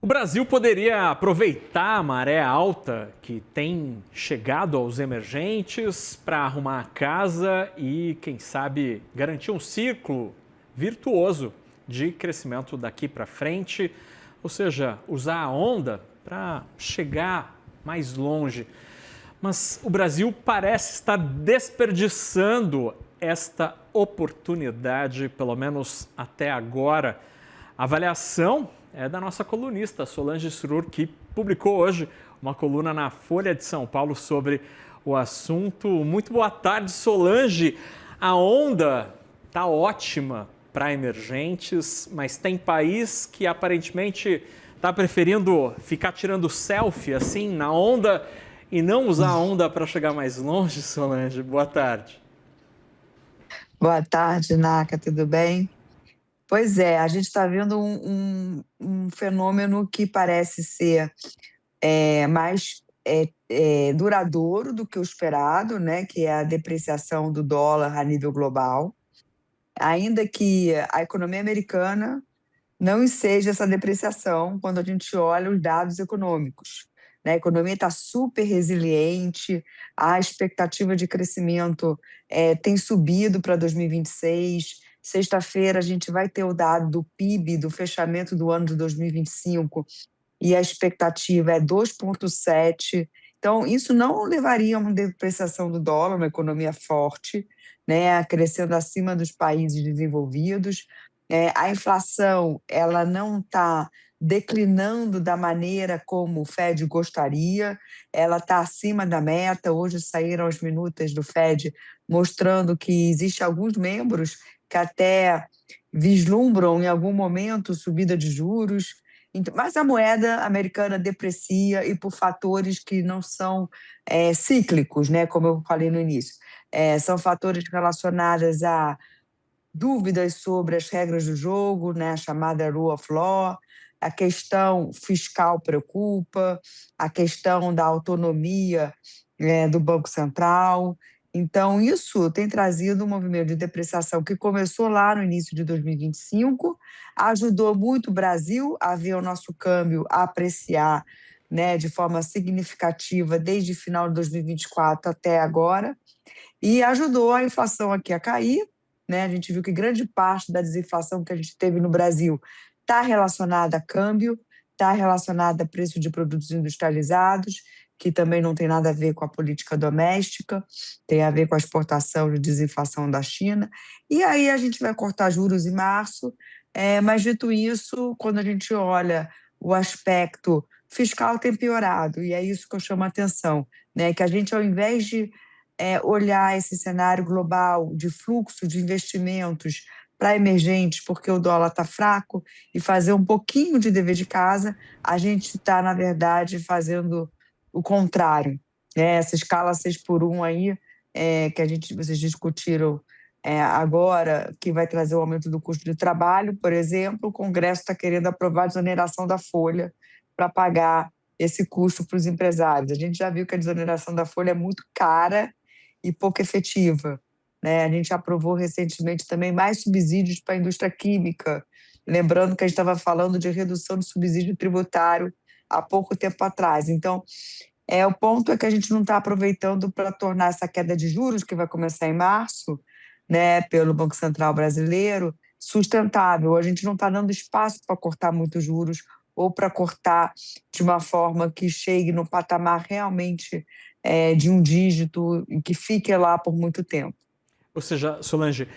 O Brasil poderia aproveitar a maré alta que tem chegado aos emergentes para arrumar a casa e, quem sabe, garantir um ciclo virtuoso de crescimento daqui para frente, ou seja, usar a onda para chegar mais longe. Mas o Brasil parece estar desperdiçando esta oportunidade, pelo menos até agora. A avaliação é da nossa colunista Solange Srur, que publicou hoje uma coluna na Folha de São Paulo sobre o assunto. Muito boa tarde, Solange. A onda está ótima para emergentes, mas tem país que aparentemente está preferindo ficar tirando selfie assim na onda e não usar a onda para chegar mais longe, Solange. Boa tarde. Boa tarde, Naka, tudo bem? Pois é, a gente está vendo um fenômeno que parece ser mais duradouro do que o esperado, né? Que é a depreciação do dólar a nível global, ainda que a economia americana não enseja essa depreciação quando a gente olha os dados econômicos, né? A economia está super resiliente, a expectativa de crescimento tem subido para 2026. Sexta-feira a gente vai ter o dado do PIB do fechamento do ano de 2025 e a expectativa é 2,7. Então, isso não levaria a uma depreciação do dólar, uma economia forte, né, crescendo acima dos países desenvolvidos. A inflação ela não está declinando da maneira como o Fed gostaria, ela está acima da meta. Hoje saíram as minutas do Fed mostrando que existem alguns membros que até vislumbram em algum momento subida de juros. Mas a moeda americana deprecia e por fatores que não são cíclicos, né, como eu falei no início. São fatores relacionados a dúvidas sobre as regras do jogo, né, a chamada rule of law. A questão fiscal preocupa, a questão da autonomia do Banco Central. Então, isso tem trazido um movimento de depreciação que começou lá no início de 2025, ajudou muito o Brasil a ver o nosso câmbio a apreciar, né, de forma significativa desde o final de 2024 até agora, e ajudou a inflação aqui a cair, né? A gente viu que grande parte da desinflação que a gente teve no Brasil está relacionada a câmbio, está relacionada a preço de produtos industrializados, que também não tem nada a ver com a política doméstica, tem a ver com a exportação e desinflação da China. E aí a gente vai cortar juros em março, mas dito isso, quando a gente olha o aspecto fiscal tem piorado, e é isso que eu chamo a atenção, né? Que a gente, ao invés de olhar esse cenário global de fluxo de investimentos para emergentes, porque o dólar está fraco, e fazer um pouquinho de dever de casa, a gente está, na verdade, fazendo o contrário, né? Essa escala 6x1 aí, que vocês discutiram agora, que vai trazer o aumento do custo de trabalho, por exemplo, o Congresso está querendo aprovar a desoneração da folha para pagar esse custo para os empresários. A gente já viu que a desoneração da folha é muito cara e pouco efetiva, né? A gente aprovou recentemente também mais subsídios para a indústria química, lembrando que a gente estava falando de redução do subsídio tributário há pouco tempo atrás. Então, o ponto é que a gente não está aproveitando para tornar essa queda de juros, que vai começar em março, né, pelo Banco Central brasileiro, sustentável. A gente não está dando espaço para cortar muitos juros ou para cortar de uma forma que chegue no patamar realmente de um dígito e que fique lá por muito tempo. Ou seja, Solange,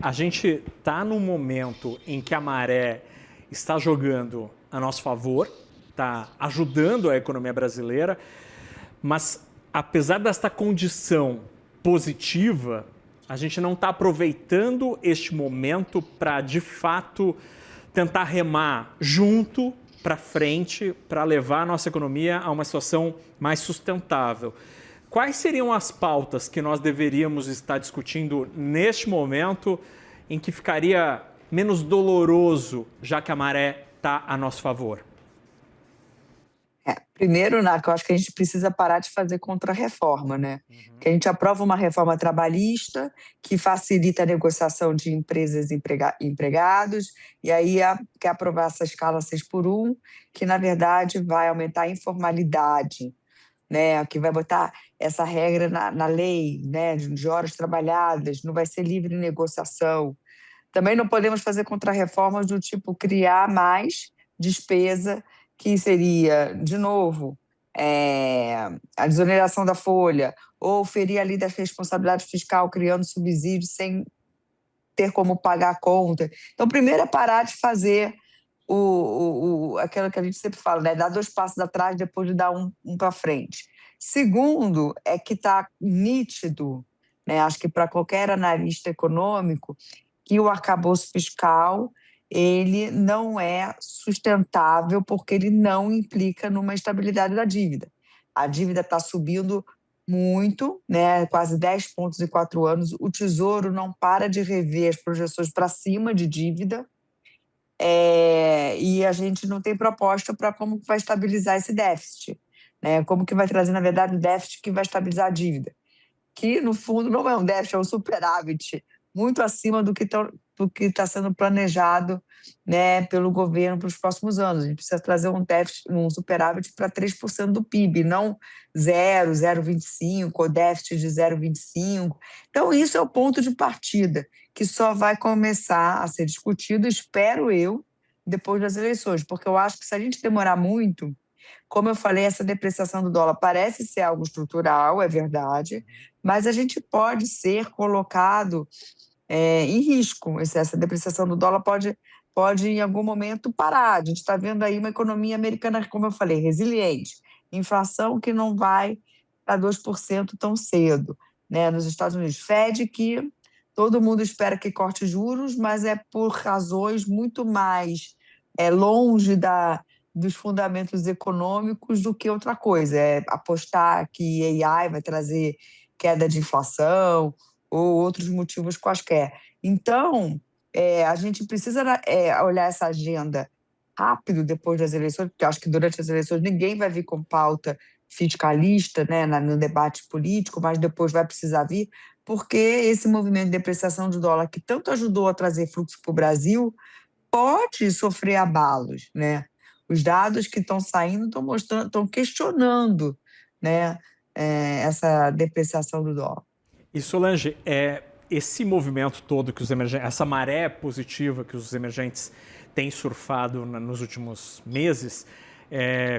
a gente está num momento em que a maré está jogando a nosso favor, está ajudando a economia brasileira, mas apesar desta condição positiva, a gente não está aproveitando este momento para, de fato, tentar remar junto para frente, para levar a nossa economia a uma situação mais sustentável. Quais seriam as pautas que nós deveríamos estar discutindo neste momento em que ficaria menos doloroso, já que a maré está a nosso favor? Primeiro, Naca, eu acho que a gente precisa parar de fazer contra-reforma, né? Uhum. Que a gente aprova uma reforma trabalhista que facilita a negociação de empresas e empregados, e aí quer aprovar essa escala 6 por 1, que na verdade vai aumentar a informalidade, né? Que vai botar essa regra na lei, né? De horas trabalhadas, não vai ser livre negociação. Também não podemos fazer contra-reformas do tipo criar mais despesa, que seria, de novo, a desoneração da folha, ou ferir a lei da responsabilidade fiscal, criando subsídios sem ter como pagar a conta. Então, primeiro é parar de fazer aquilo que a gente sempre fala, né? Dar 2 passos atrás depois de dar um para frente. Segundo, é que está nítido, né? Acho que para qualquer analista econômico, que o arcabouço fiscal ele não é sustentável porque ele não implica numa estabilidade da dívida. A dívida está subindo muito, né? Quase 10 pontos em 4 anos. O Tesouro não para de rever as projeções para cima de dívida, e a gente não tem proposta para como que vai estabilizar esse déficit, né? Como que vai trazer, na verdade, o déficit que vai estabilizar a dívida, que no fundo não é um déficit, é um superávit, muito acima do que está sendo planejado, né, pelo governo para os próximos anos. A gente precisa trazer um superávit para 3% do PIB, não 0,25 ou déficit de 0,25. Então, isso é o ponto de partida, que só vai começar a ser discutido, espero eu, depois das eleições, porque eu acho que se a gente demorar muito, como eu falei, essa depreciação do dólar parece ser algo estrutural, é verdade, mas a gente pode ser colocado em risco. Essa depreciação do dólar pode, em algum momento, parar. A gente está vendo aí uma economia americana, como eu falei, resiliente. Inflação que não vai para 2% tão cedo. Né? Nos Estados Unidos, Fed, que todo mundo espera que corte juros, mas é por razões muito mais longe dos fundamentos econômicos do que outra coisa. É apostar que AI vai trazer queda de inflação ou outros motivos quaisquer. Então, a gente precisa olhar essa agenda rápido depois das eleições, porque acho que durante as eleições ninguém vai vir com pauta fiscalista, né, no debate político, mas depois vai precisar vir, porque esse movimento de depreciação do dólar, que tanto ajudou a trazer fluxo para o Brasil, pode sofrer abalos, né? Os dados que estão saindo estão mostrando, estão questionando, né, essa depreciação do dólar. E Solange, esse movimento todo que os emergentes, essa maré positiva que os emergentes têm surfado nos últimos meses,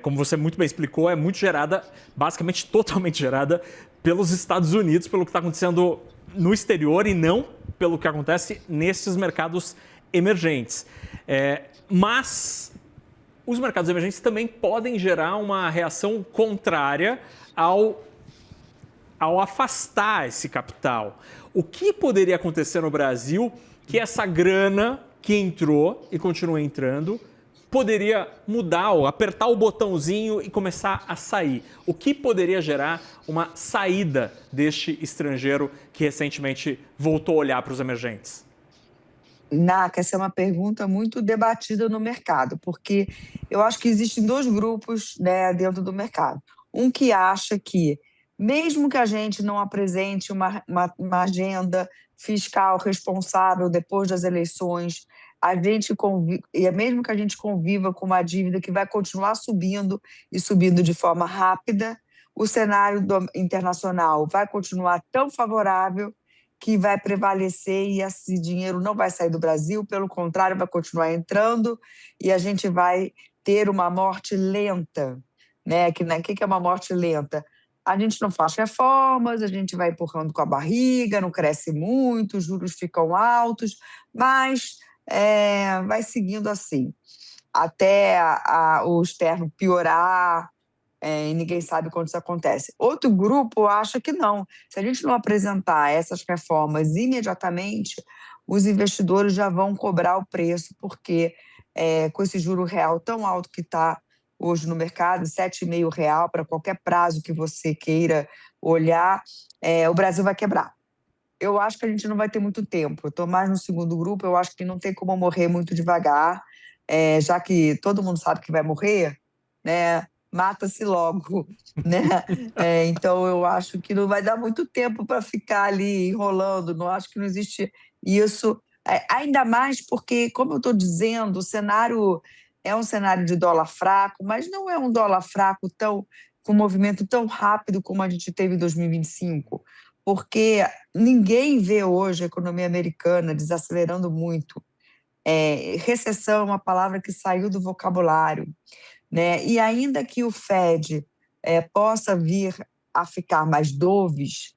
como você muito bem explicou, é muito gerada, basicamente totalmente gerada pelos Estados Unidos, pelo que está acontecendo no exterior e não pelo que acontece nesses mercados emergentes. Mas os mercados emergentes também podem gerar uma reação contrária ao afastar esse capital. O que poderia acontecer no Brasil que essa grana que entrou e continua entrando poderia mudar ou apertar o botãozinho e começar a sair? O que poderia gerar uma saída deste estrangeiro que recentemente voltou a olhar para os emergentes? Naca, essa é uma pergunta muito debatida no mercado, porque eu acho que existem 2 grupos, né, dentro do mercado. Um que acha que, mesmo que a gente não apresente uma agenda fiscal responsável depois das eleições, e mesmo que a gente conviva com uma dívida que vai continuar subindo e subindo de forma rápida, o cenário internacional vai continuar tão favorável que vai prevalecer e esse dinheiro não vai sair do Brasil, pelo contrário, vai continuar entrando e a gente vai ter uma morte lenta. Né? Que é uma morte lenta? A gente não faz reformas, a gente vai empurrando com a barriga, não cresce muito, os juros ficam altos, mas vai seguindo assim, até o externo piorar, e ninguém sabe quando isso acontece. Outro grupo acha que não. Se a gente não apresentar essas reformas imediatamente, os investidores já vão cobrar o preço, porque com esse juro real tão alto que está hoje no mercado, 7,5 real para qualquer prazo que você queira olhar, o Brasil vai quebrar. Eu acho que a gente não vai ter muito tempo. Eu estou mais no segundo grupo, eu acho que não tem como morrer muito devagar, já que todo mundo sabe que vai morrer, né? mata-se logo, né? Então, eu acho que não vai dar muito tempo para ficar ali enrolando, não acho que não existe isso, ainda mais porque, como eu estou dizendo, o cenário é um cenário de dólar fraco, mas não é um dólar fraco com um movimento tão rápido como a gente teve em 2025, porque ninguém vê hoje a economia americana desacelerando muito. Recessão é uma palavra que saiu do vocabulário, né? E ainda que o Fed possa vir a ficar mais dovish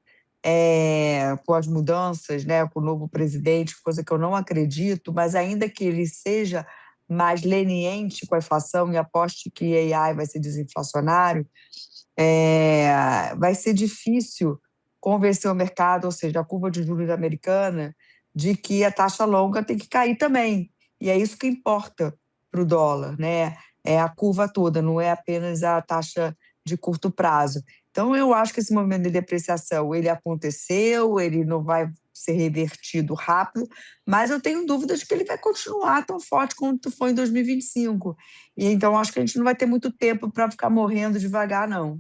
com as mudanças, né, com o novo presidente, coisa que eu não acredito, mas ainda que ele seja mais leniente com a inflação e aposte que AI vai ser desinflacionário, vai ser difícil convencer o mercado, ou seja, a curva de juros americana, de que a taxa longa tem que cair também. E é isso que importa para o dólar, né? É a curva toda, não é apenas a taxa de curto prazo. Então, eu acho que esse movimento de depreciação, ele aconteceu, ele não vai ser revertido rápido, mas eu tenho dúvidas que ele vai continuar tão forte quanto foi em 2025. E então, acho que a gente não vai ter muito tempo para ficar morrendo devagar, não.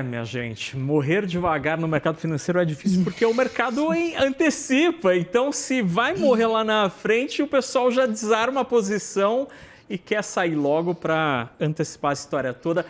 Minha gente, morrer devagar no mercado financeiro é difícil porque o mercado antecipa. Então, se vai morrer lá na frente, o pessoal já desarma a posição e quer sair logo para antecipar a história toda.